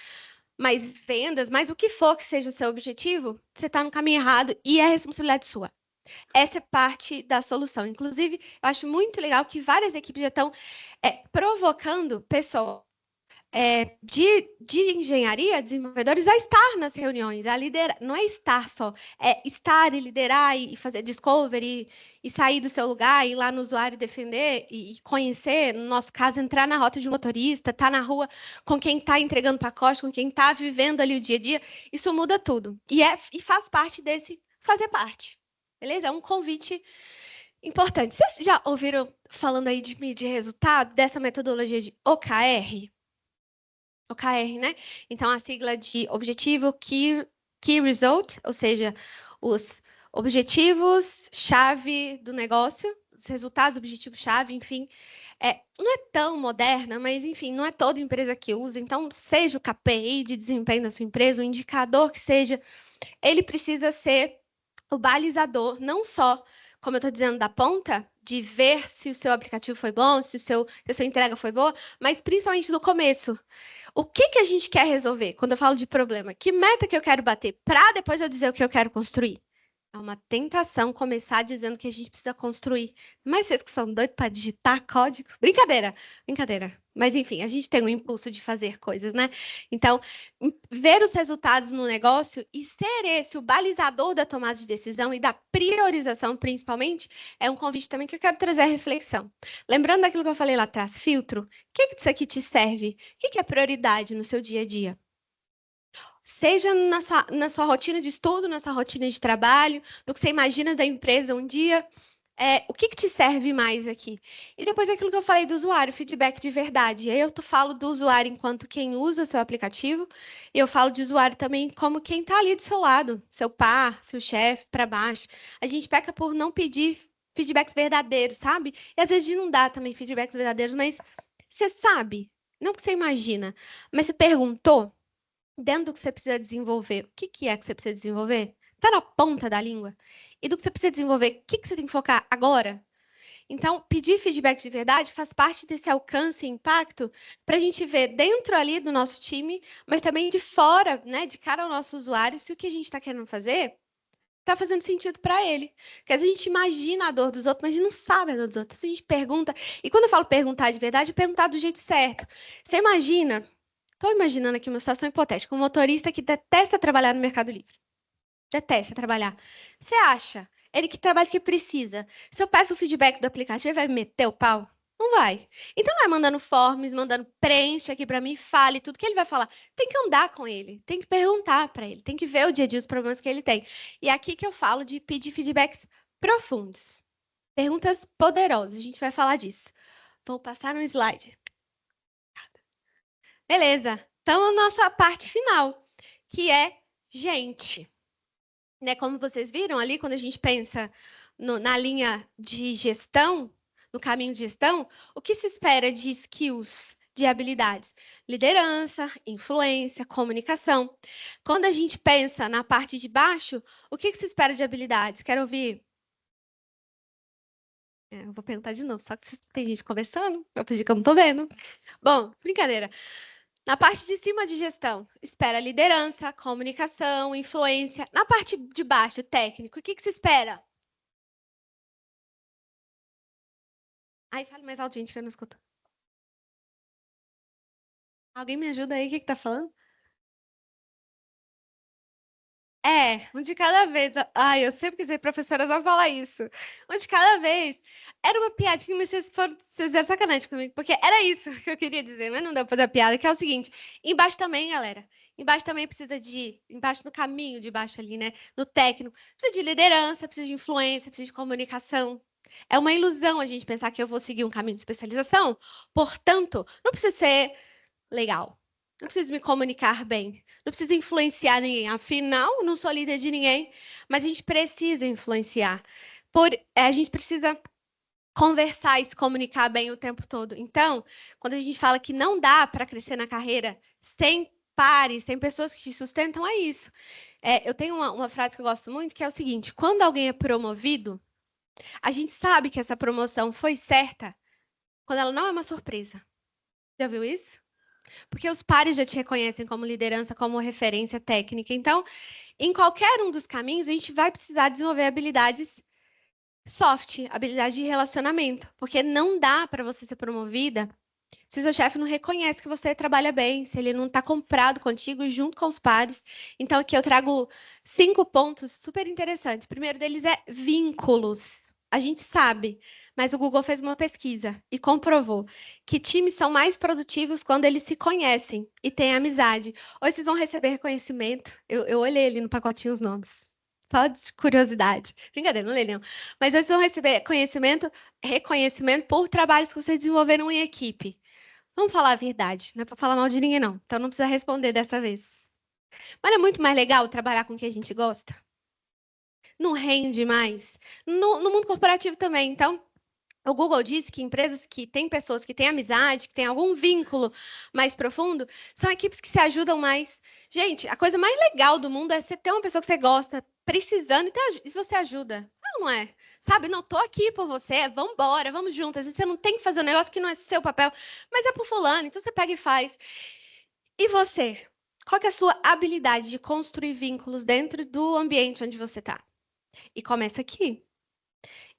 vendas, mais o que for que seja o seu objetivo, você está no caminho errado e é responsabilidade sua. Essa é parte da solução. Inclusive, eu acho muito legal que várias equipes já estão provocando pessoas de engenharia, desenvolvedores, a estar nas reuniões, a liderar. Não é estar só, é estar e liderar e fazer discovery e sair do seu lugar, ir lá no usuário defender e conhecer, no nosso caso, entrar na rota de um motorista, estar na rua com quem está entregando pacote, com quem está vivendo ali o dia a dia. Isso muda tudo. E faz parte desse fazer parte. Beleza? É um convite importante. Vocês já ouviram falando aí de medir resultado, dessa metodologia de OKR? OKR, né? Então, a sigla de Objetivo Key Result, ou seja, os objetivos-chave do negócio, os resultados, objetivos-chave, enfim. Não é tão moderna, mas, enfim, não é toda empresa que usa. Então, seja o KPI de desempenho da sua empresa, o indicador que seja, ele precisa ser o balizador, não só, como eu estou dizendo, da ponta, de ver se o seu aplicativo foi bom, se a sua entrega foi boa, mas principalmente no começo. O que a gente quer resolver quando eu falo de problema? Que meta que eu quero bater para depois eu dizer o que eu quero construir? É uma tentação começar dizendo que a gente precisa construir. Mas vocês que são doidos para digitar código? Brincadeira, brincadeira. Mas enfim, a gente tem um impulso de fazer coisas, né? Então, ver os resultados no negócio e ser esse o balizador da tomada de decisão e da priorização, principalmente, é um convite também que eu quero trazer à reflexão. Lembrando daquilo que eu falei lá atrás, filtro. O que isso aqui te serve? O que é prioridade no seu dia a dia? Seja na sua rotina de estudo, na sua rotina de trabalho, no que você imagina da empresa um dia, o que te serve mais aqui? E depois aquilo que eu falei do usuário, feedback de verdade. E aí eu falo do usuário enquanto quem usa seu aplicativo, e eu falo de usuário também como quem está ali do seu lado, seu par, seu chefe, para baixo. A gente peca por não pedir feedbacks verdadeiros, sabe? E às vezes a gente não dá também feedbacks verdadeiros, mas você sabe, não que você imagina, mas você perguntou dentro do que você precisa desenvolver, o que é que você precisa desenvolver? Está na ponta da língua. E do que você precisa desenvolver, o que você tem que focar agora? Então, pedir feedback de verdade faz parte desse alcance e impacto para a gente ver dentro ali do nosso time, mas também de fora, né, de cara ao nosso usuário, se o que a gente está querendo fazer está fazendo sentido para ele. Porque às vezes a gente imagina a dor dos outros, mas a gente não sabe a dor dos outros. Então, a gente pergunta, e quando eu falo perguntar de verdade, é perguntar do jeito certo. Você imagina. Estou imaginando aqui uma situação hipotética. Um motorista que detesta trabalhar no Mercado Livre. Detesta trabalhar. Você acha? Ele que trabalha que precisa. Se eu peço o feedback do aplicativo, ele vai me meter o pau? Não vai. Então não é mandando forms, mandando preencha aqui para mim, fale tudo que ele vai falar. Tem que andar com ele, tem que perguntar para ele, tem que ver o dia a dia os problemas que ele tem. E é aqui que eu falo de pedir feedbacks profundos. Perguntas poderosas. A gente vai falar disso. Vou passar no slide. Beleza. Então, a nossa parte final, que é gente. Né? Como vocês viram ali, quando a gente pensa na linha de gestão, no caminho de gestão, o que se espera de skills, de habilidades? Liderança, influência, comunicação. Quando a gente pensa na parte de baixo, o que se espera de habilidades? Quero ouvir. Eu vou perguntar de novo, só que tem gente conversando, eu pedi que eu não estou vendo. Bom, brincadeira. Na parte de cima de gestão, espera liderança, comunicação, influência. Na parte de baixo, técnico, o que se espera? Ai, fale mais alto, gente, que eu não escuto. Alguém me ajuda aí? O que está falando? Um de cada vez. Ai, eu sempre quis ser professora só falar isso. Um de cada vez. Era uma piadinha, mas vocês fizeram sacanagem comigo, porque era isso que eu queria dizer, mas não deu pra fazer a piada, que é o seguinte: embaixo também, galera. Embaixo também precisa embaixo no caminho de baixo ali, né? No técnico. Precisa de liderança, precisa de influência, precisa de comunicação. É uma ilusão a gente pensar que eu vou seguir um caminho de especialização, portanto, não precisa ser legal. Não preciso me comunicar bem. Não preciso influenciar ninguém. Afinal, não sou líder de ninguém. Mas a gente precisa influenciar. A gente precisa conversar e se comunicar bem o tempo todo. Então, quando a gente fala que não dá para crescer na carreira sem pares, sem pessoas que te sustentam, é isso. Eu tenho uma frase que eu gosto muito, que é o seguinte: quando alguém é promovido, a gente sabe que essa promoção foi certa quando ela não é uma surpresa. Já viu isso? Porque os pares já te reconhecem como liderança, como referência técnica. Então, em qualquer um dos caminhos, a gente vai precisar desenvolver habilidades soft, habilidade de relacionamento. Porque não dá para você ser promovida se seu chefe não reconhece que você trabalha bem, se ele não está comprado contigo e junto com os pares. Então, aqui eu trago 5 pontos super interessantes. O primeiro deles é vínculos. A gente sabe, mas o Google fez uma pesquisa e comprovou que times são mais produtivos quando eles se conhecem e têm amizade. Hoje vocês vão receber reconhecimento. Eu olhei ali no pacotinho os nomes. Só de curiosidade. Brincadeira, não olhei não. Mas hoje vocês vão receber reconhecimento por trabalhos que vocês desenvolveram em equipe. Vamos falar a verdade, não é para falar mal de ninguém, não. Então não precisa responder dessa vez. Mas é muito mais legal trabalhar com o que a gente gosta. Não rende mais. No mundo corporativo também. Então, O Google diz que empresas que têm pessoas que têm amizade, que têm algum vínculo mais profundo, são equipes que se ajudam mais. Gente, a coisa mais legal do mundo é você ter uma pessoa que você gosta, precisando, e você ajuda. Não é? Sabe, não tô aqui por você, vamos embora, vamos juntas. Às vezes você não tem que fazer um negócio que não é seu papel, mas é por fulano, então você pega e faz. E você? Qual que é a sua habilidade de construir vínculos dentro do ambiente onde você está? E começa aqui.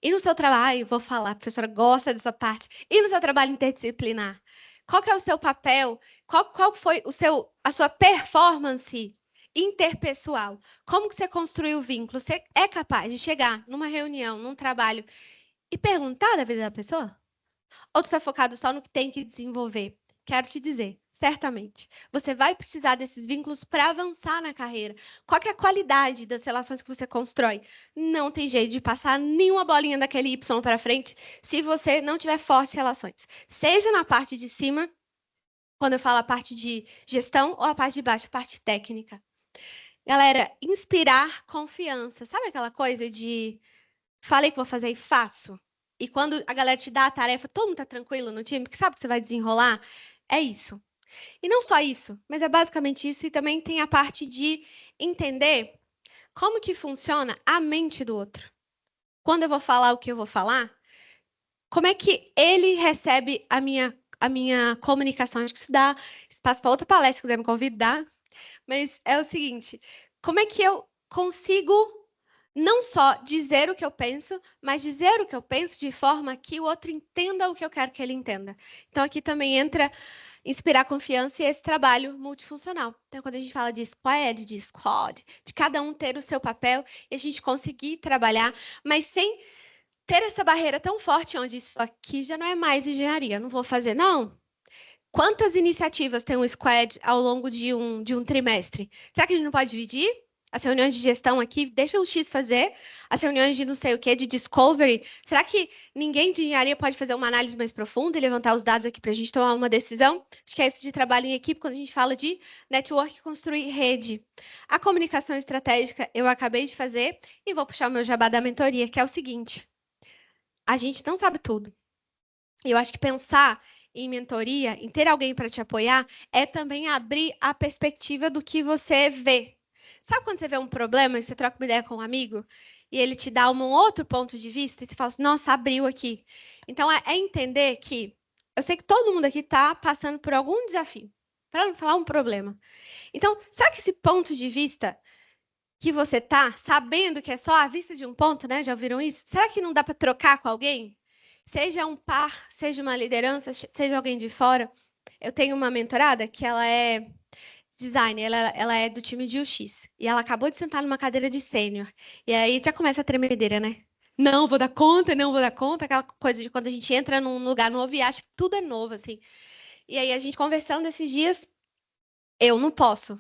E no seu trabalho, vou falar, a professora gosta dessa parte. E no seu trabalho interdisciplinar? Qual que é o seu papel? Qual foi a sua performance interpessoal? Como que você construiu o vínculo? Você é capaz de chegar numa reunião, num trabalho e perguntar da vida da pessoa? Ou tu está focado só no que tem que desenvolver? Quero te dizer, certamente, você vai precisar desses vínculos para avançar na carreira. Qual que é a qualidade das relações que você constrói? Não tem jeito de passar nenhuma bolinha daquele Y para frente se você não tiver fortes relações. Seja na parte de cima, quando eu falo a parte de gestão, ou a parte de baixo, a parte técnica. Galera, inspirar confiança. Sabe aquela coisa de falei que vou fazer e faço? E quando a galera te dá a tarefa, todo mundo tá tranquilo no time, porque sabe que você vai desenrolar? É isso. E não só isso, mas é basicamente isso. E também tem a parte de entender como que funciona a mente do outro. Quando eu vou falar o que eu vou falar, como é que ele recebe a minha comunicação? Acho que isso dá espaço para outra palestra, se quiser me convidar. Mas é o seguinte, como é que eu consigo não só dizer o que eu penso, mas dizer o que eu penso de forma que o outro entenda o que eu quero que ele entenda. Então, aqui também entra inspirar confiança e esse trabalho multifuncional. Então, quando a gente fala de squad, de cada um ter o seu papel e a gente conseguir trabalhar, mas sem ter essa barreira tão forte onde isso aqui já não é mais engenharia, não vou fazer, não. Quantas iniciativas tem um squad ao longo de um trimestre? Será que a gente não pode dividir? As reuniões de gestão aqui, deixa o X fazer. As reuniões de não sei o que, de discovery. Será que ninguém de engenharia pode fazer uma análise mais profunda e levantar os dados aqui para a gente tomar uma decisão? Acho que é isso de trabalho em equipe, quando a gente fala de network e construir rede. A comunicação estratégica eu acabei de fazer e vou puxar o meu jabá da mentoria, que é o seguinte. A gente não sabe tudo. Eu acho que pensar em mentoria, em ter alguém para te apoiar, é também abrir a perspectiva do que você vê. Sabe quando você vê um problema e você troca uma ideia com um amigo e ele te dá um outro ponto de vista e você fala assim, nossa, abriu aqui. Então, é entender que eu sei que todo mundo aqui está passando por algum desafio, para não falar um problema. Então, será que esse ponto de vista que você está, sabendo que é só a vista de um ponto, né? Já ouviram isso? Será que não dá para trocar com alguém? Seja um par, seja uma liderança, seja alguém de fora. Eu tenho uma mentorada que ela é designer, ela é do time de UX. E ela acabou de sentar numa cadeira de sênior. E aí já começa a tremedeira, né? Não vou dar conta, não vou dar conta. Aquela coisa de quando a gente entra num lugar novo e acha que tudo é novo, assim. E aí a gente conversando esses dias, eu não posso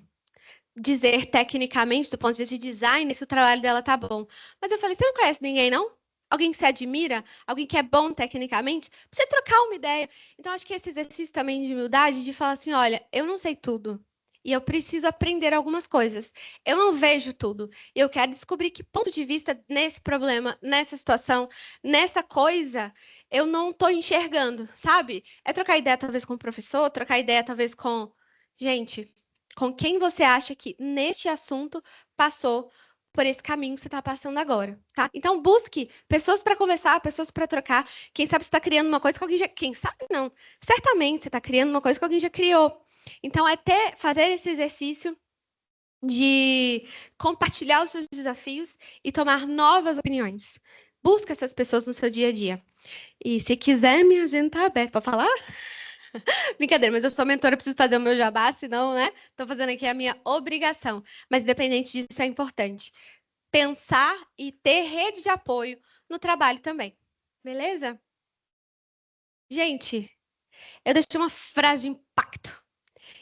dizer tecnicamente, do ponto de vista de design, se o trabalho dela tá bom. Mas eu falei, você não conhece ninguém, não? Alguém que você admira? Alguém que é bom tecnicamente? Pra você trocar uma ideia. Então, acho que esse exercício também de humildade, de falar assim, olha, eu não sei tudo. E eu preciso aprender algumas coisas. Eu não vejo tudo. E eu quero descobrir que ponto de vista nesse problema, nessa situação, nessa coisa, eu não estou enxergando, sabe? É trocar ideia, talvez, com o professor, trocar ideia, talvez, com... Gente, com quem você acha que neste assunto passou por esse caminho que você está passando agora, tá? Então busque pessoas para conversar, pessoas para trocar. Quem sabe você está criando uma coisa que alguém já... Quem sabe não. Certamente você está criando uma coisa que alguém já criou. Então é fazer esse exercício de compartilhar os seus desafios e tomar novas opiniões. Busca essas pessoas no seu dia a dia. E se quiser, minha agenda está aberta para falar. Brincadeira, mas eu sou mentora, preciso fazer o meu jabá, senão, né? Estou fazendo aqui a minha obrigação. Mas, independente disso, é importante pensar e ter rede de apoio no trabalho também. Beleza? Gente, eu deixei uma frase de impacto.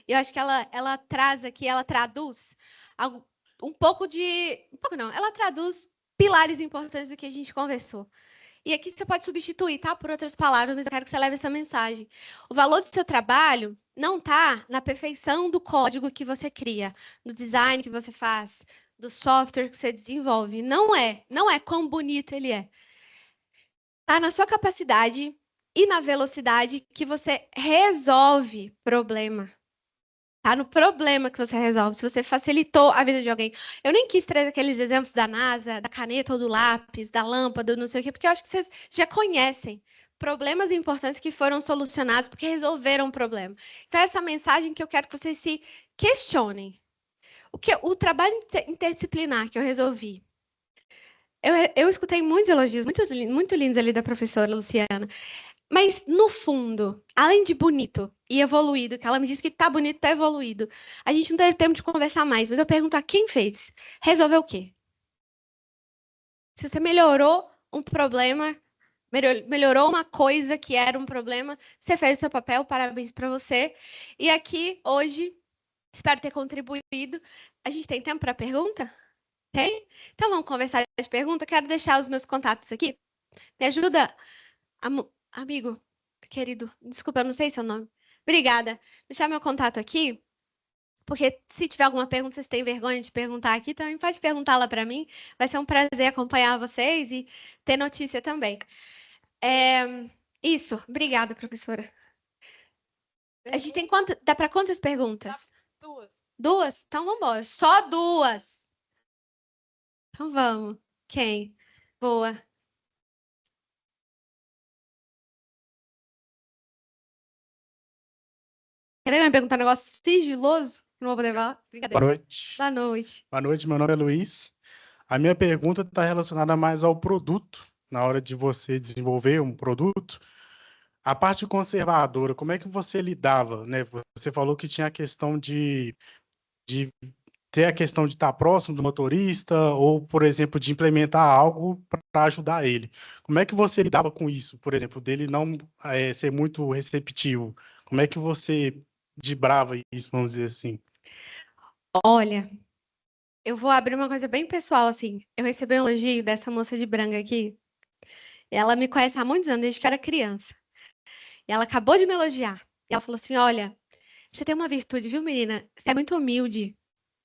Eu acho que ela traz aqui, ela traduz algo, um pouco de... Um pouco não, ela traduz pilares importantes do que a gente conversou. E aqui você pode substituir, tá? Por outras palavras, mas eu quero que você leve essa mensagem. O valor do seu trabalho não está na perfeição do código que você cria, do design que você faz, do software que você desenvolve. Não é quão bonito ele é. Está na sua capacidade e na velocidade que você resolve problema. Tá no problema que você resolve, se você facilitou a vida de alguém. Eu nem quis trazer aqueles exemplos da NASA, da caneta ou do lápis, da lâmpada, do não sei o quê, porque eu acho que vocês já conhecem problemas importantes que foram solucionados porque resolveram um problema. Então, essa mensagem que eu quero que vocês se questionem. O trabalho interdisciplinar que eu resolvi. Eu escutei muitos elogios, muito lindos ali da professora Luciana. Mas, no fundo, além de bonito e evoluído, que ela me disse que tá bonito, tá evoluído, a gente não teve tempo de conversar mais, mas eu pergunto a quem fez. Resolveu o quê? Se você melhorou um problema, melhorou uma coisa que era um problema, você fez o seu papel, parabéns para você. E aqui, hoje, espero ter contribuído. A gente tem tempo para pergunta? Tem? Então vamos conversar de pergunta. Quero deixar os meus contatos aqui. Me ajuda, amigo, querido. Desculpa, eu não sei seu nome. Obrigada. Deixar meu contato aqui, porque se tiver alguma pergunta, vocês têm vergonha de perguntar aqui, também pode perguntar lá para mim. Vai ser um prazer acompanhar vocês e ter notícia também. Isso. Obrigada, professora. A gente tem dá para quantas perguntas? Duas. Duas? Então vamos embora. Só duas. Então vamos. Quem? Boa. Quer ver me perguntar um negócio sigiloso? Não vou poder falar? Boa noite. Boa noite. Boa noite, meu nome é Luiz. A minha pergunta está relacionada mais ao produto. Na hora de você desenvolver um produto, a parte conservadora, como é que você lidava, né? Você falou que tinha a questão de ter a questão de estar próximo do motorista ou, por exemplo, de implementar algo para ajudar ele. Como é que você lidava com isso, por exemplo, dele não ser muito receptivo? Como é que você dibrava isso, vamos dizer assim? Olha, eu vou abrir uma coisa bem pessoal, assim. Eu recebi um elogio dessa moça de branca aqui. Ela me conhece há muitos anos, desde que eu era criança. E ela acabou de me elogiar. E ela falou assim: olha, você tem uma virtude, viu, menina? Você é muito humilde.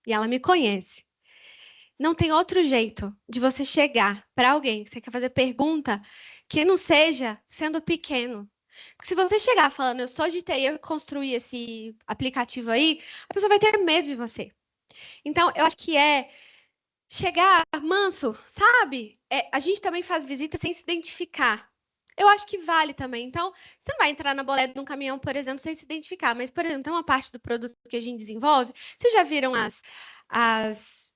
E ela me conhece. Não tem outro jeito de você chegar para alguém que você quer fazer pergunta que não seja sendo pequeno. Porque se você chegar falando, eu sou de TI, eu construí esse aplicativo aí, a pessoa vai ter medo de você. Então, eu acho que é chegar manso, sabe? A gente também faz visita sem se identificar. Eu acho que vale também. Então, você não vai entrar na boleta de um caminhão, por exemplo, sem se identificar. Mas, por exemplo, tem uma parte do produto que a gente desenvolve. Vocês já viram as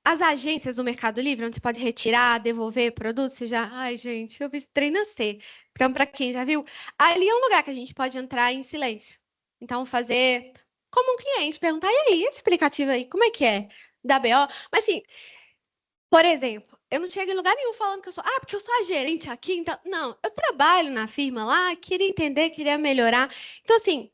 agências do Mercado Livre, onde você pode retirar, devolver produtos? Você já... Ai, gente, eu vi esse trem nascer. Então, para quem já viu, ali é um lugar que a gente pode entrar em silêncio. Então, fazer como um cliente, perguntar, e aí, esse aplicativo aí, como é que é? Da BO? Mas, assim, por exemplo, eu não chego em lugar nenhum falando que eu sou... Ah, porque eu sou a gerente aqui, então... Não, eu trabalho na firma lá, queria entender, queria melhorar. Então, assim,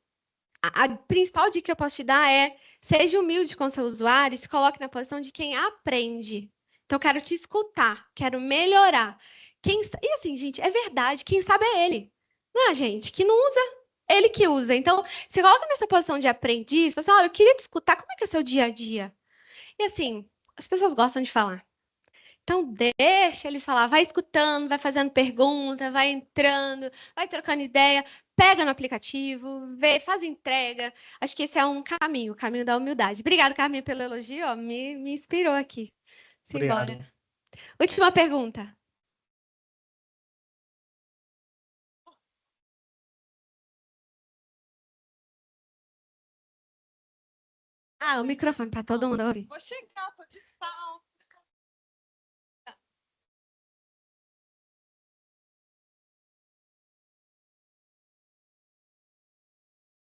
a principal dica que eu posso te dar é: seja humilde com seu usuário e se coloque na posição de quem aprende. Então, eu quero te escutar, quero melhorar. E assim, gente, é verdade, quem sabe é ele. Não é a gente que não usa, ele que usa. Então, se coloca nessa posição de aprendiz, você fala: olha, eu queria te escutar, como é que é seu dia a dia? E assim, as pessoas gostam de falar. Então, deixa eles falar, vai escutando, vai fazendo pergunta, vai entrando, vai trocando ideia, pega no aplicativo, vê, faz entrega. Acho que esse é um caminho, o caminho da humildade. Obrigada, Carmen, pelo elogio, ó, me inspirou aqui. Obrigado. Simbora. Última pergunta. Ah, o microfone para todo mundo ouvir. Vou chegar, tô de salto.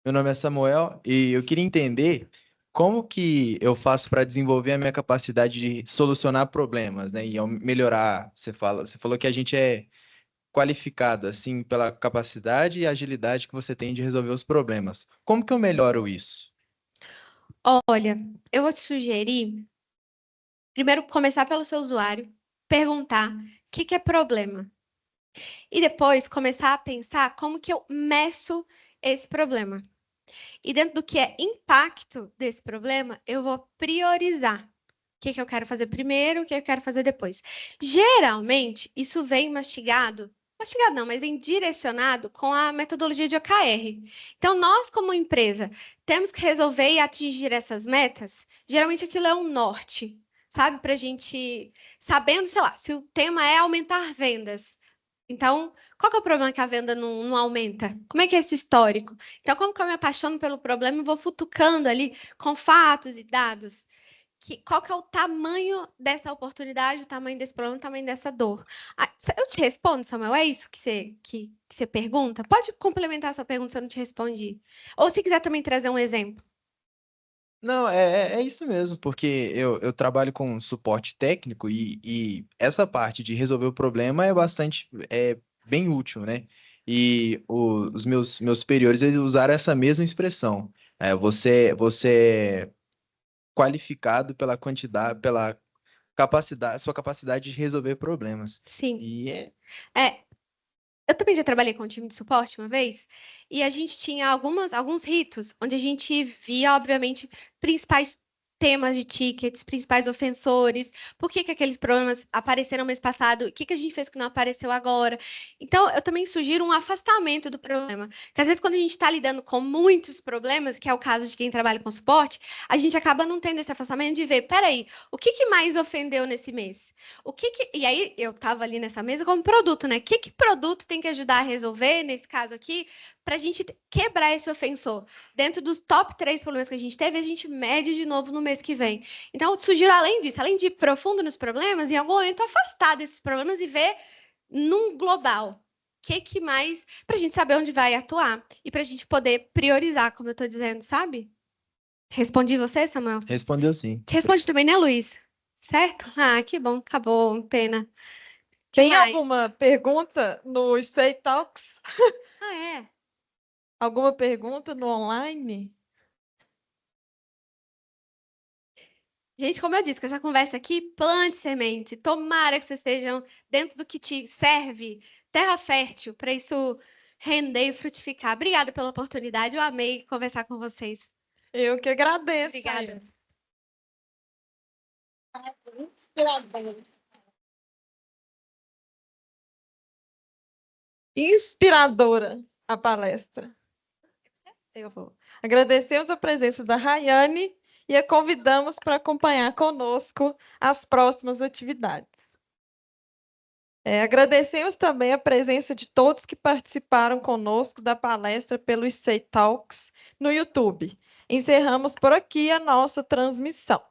Meu nome é Samuel e eu queria entender como que eu faço para desenvolver a minha capacidade de solucionar problemas, né? E melhorar. Você falou que a gente é qualificado assim pela capacidade e agilidade que você tem de resolver os problemas. Como que eu melhoro isso? Olha, eu vou te sugerir, primeiro, começar pelo seu usuário, perguntar o que é problema. E depois começar a pensar como que eu meço esse problema. E dentro do que é impacto desse problema, eu vou priorizar. que eu quero fazer primeiro, o que eu quero fazer depois. Geralmente, isso vem mastigado não, mas vem direcionado com a metodologia de OKR. Então, nós, como empresa, temos que resolver e atingir essas metas. Geralmente, aquilo é um norte, sabe? Para a gente, sabendo, sei lá, se o tema é aumentar vendas. Então, qual que é o problema que a venda não aumenta? Como é que é esse histórico? Então, como que eu me apaixono pelo problema e vou futucando ali com fatos e dados? Qual que é o tamanho dessa oportunidade, o tamanho desse problema, o tamanho dessa dor? Eu te respondo, Samuel, é isso que você pergunta? Pode complementar a sua pergunta se eu não te respondi. Ou se quiser também trazer um exemplo. Não, é isso mesmo, porque eu trabalho com suporte técnico e essa parte de resolver o problema é bem útil, né? E os meus superiores, eles usaram essa mesma expressão. Você é qualificado pela quantidade, pela capacidade, sua capacidade de resolver problemas. Sim. E Eu também já trabalhei com um time de suporte uma vez, e a gente tinha alguns ritos, onde a gente via, obviamente, principais temas de tickets, principais ofensores, por que aqueles problemas apareceram mês passado, o que a gente fez que não apareceu agora. Então, eu também sugiro um afastamento do problema. Porque às vezes, quando a gente está lidando com muitos problemas, que é o caso de quem trabalha com suporte, a gente acaba não tendo esse afastamento de ver, peraí, o que mais ofendeu nesse mês? E aí, eu estava ali nessa mesa como produto, né? Que produto tem que ajudar a resolver, nesse caso aqui, para a gente quebrar esse ofensor? Dentro dos top 3 problemas que a gente teve, a gente mede de novo no mês que vem. Então, eu sugiro, além disso, além de ir profundo nos problemas, em algum momento afastar desses problemas e ver num global. O que mais, para a gente saber onde vai atuar e para a gente poder priorizar, como eu estou dizendo, sabe? Respondi você, Samuel? respondeu sim. Te responde também, né, Luiz? Certo? Ah, que bom, acabou, pena. Tem mais? alguma pergunta no Stay Talks? Ah, é? Alguma pergunta no online? Gente, como eu disse, com essa conversa aqui, plante semente. Tomara que vocês sejam dentro do que te serve, terra fértil, para isso render e frutificar. Obrigada pela oportunidade, eu amei conversar com vocês. Eu que agradeço. Obrigada. Inspiradora a palestra. Eu vou. Agradecemos a presença da Rayane e a convidamos para acompanhar conosco as próximas atividades. Agradecemos também a presença de todos que participaram conosco da palestra pelo Stay Talks no YouTube. Encerramos por aqui a nossa transmissão.